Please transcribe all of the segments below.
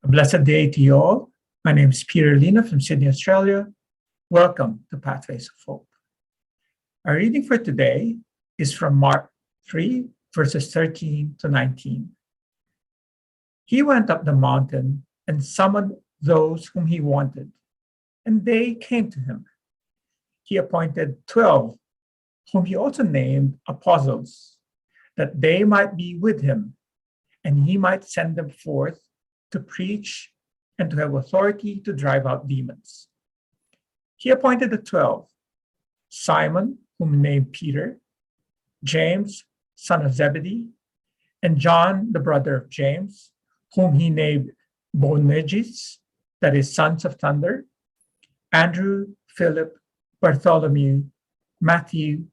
A blessed day to you all. My name is Lino from Sydney, Australia. Welcome to Pathways of Hope. Our reading for today is from Mark 3, verses 13 to 19. He went up the mountain and summoned those whom he wanted, and they came to him. He appointed 12, whom he also named apostles, that they might be with him, and he might send them forth to preach and to have authority to drive out demons. He appointed the 12, Simon, whom he named Peter, James, son of Zebedee, and John, the brother of James, whom he named Boanerges, that is, sons of thunder, Andrew, Philip, Bartholomew, Matthew,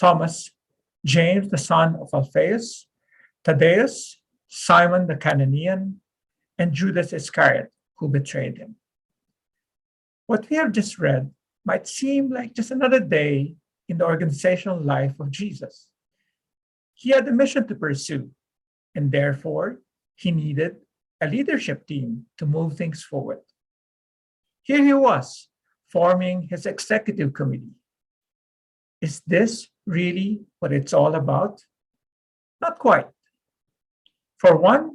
Thomas, James, the son of Alphaeus, Thaddeus, Simon the Cananean, and Judas Iscariot, who betrayed him. What we have just read might seem like just another day in the organizational life of Jesus. He had a mission to pursue, and therefore he needed a leadership team to move things forward. Here he was, forming his executive committee. Is this really what it's all about? Not quite. For one,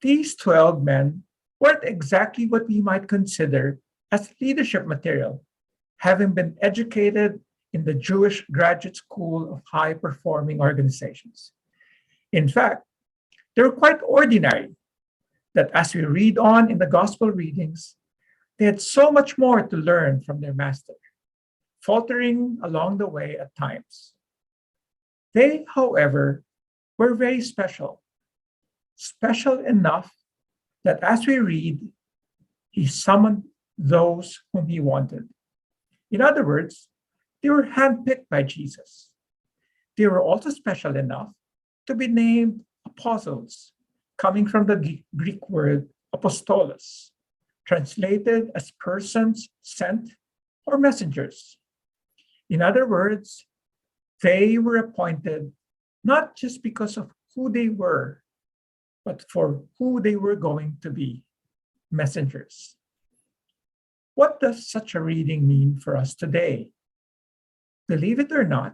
these 12 men weren't exactly what we might consider as leadership material, having been educated in the Jewish graduate school of high-performing organizations. In fact, they were quite ordinary, that as we read on in the gospel readings, they had so much more to learn from their master, faltering along the way at times. They, however, were very special enough that as we read, he summoned those whom he wanted. In other words, they were handpicked by Jesus. They were also special enough to be named apostles, coming from the Greek word apostolos, translated as persons sent or messengers. In other words, they were appointed not just because of who they were, but for who they were going to be, messengers. What does such a reading mean for us today? Believe it or not,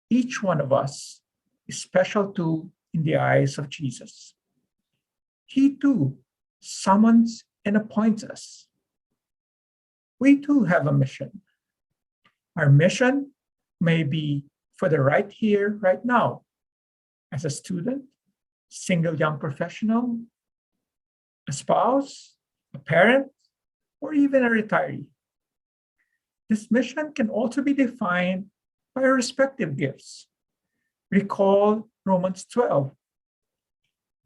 each one of us is special too in the eyes of Jesus. He too summons and appoints us. We too have a mission. Our mission may be for the right here, right now, as a student, single young professional, a spouse, a parent, or even a retiree. This mission can also be defined by our respective gifts. Recall Romans 12,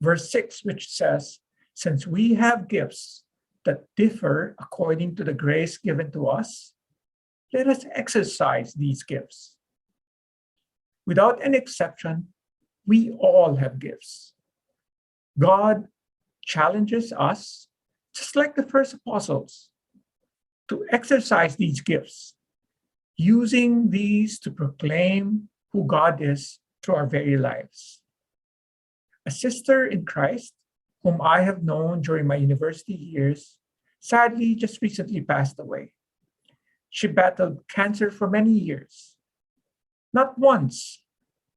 verse 6, which says, "Since we have gifts that differ according to the grace given to us, let us exercise these gifts." Without an exception, we all have gifts. God challenges us, just like the first apostles, to exercise these gifts, using these to proclaim who God is through our very lives. A sister in Christ, whom I have known during my university years, sadly just recently passed away. She battled cancer for many years. Not once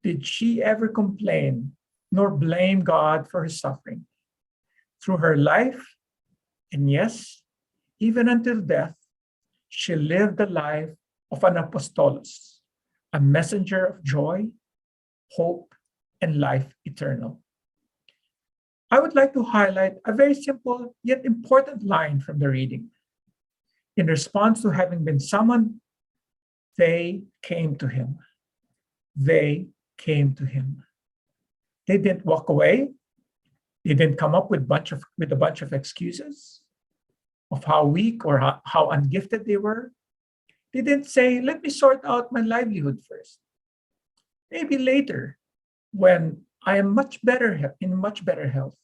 did she ever complain nor blame God for her suffering. Through her life, and yes, even until death, she lived the life of an apostolos, a messenger of joy, hope, and life eternal. I would like to highlight a very simple yet important line from the reading. In response to having been summoned, they came to him. They came to him. They didn't walk away. They didn't come up with a bunch of excuses of how weak or how ungifted they were. They didn't say, "Let me sort out my livelihood first. Maybe later, when I am in much better health.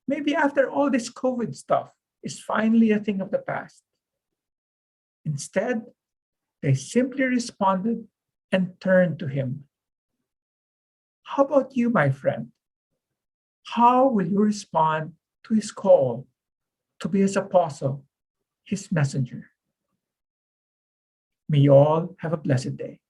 Maybe after all this COVID stuff is finally a thing of the past." Instead, they simply responded and turned to him. How about you, my friend? How will you respond to his call to be his apostle, his messenger. May you all have a blessed day.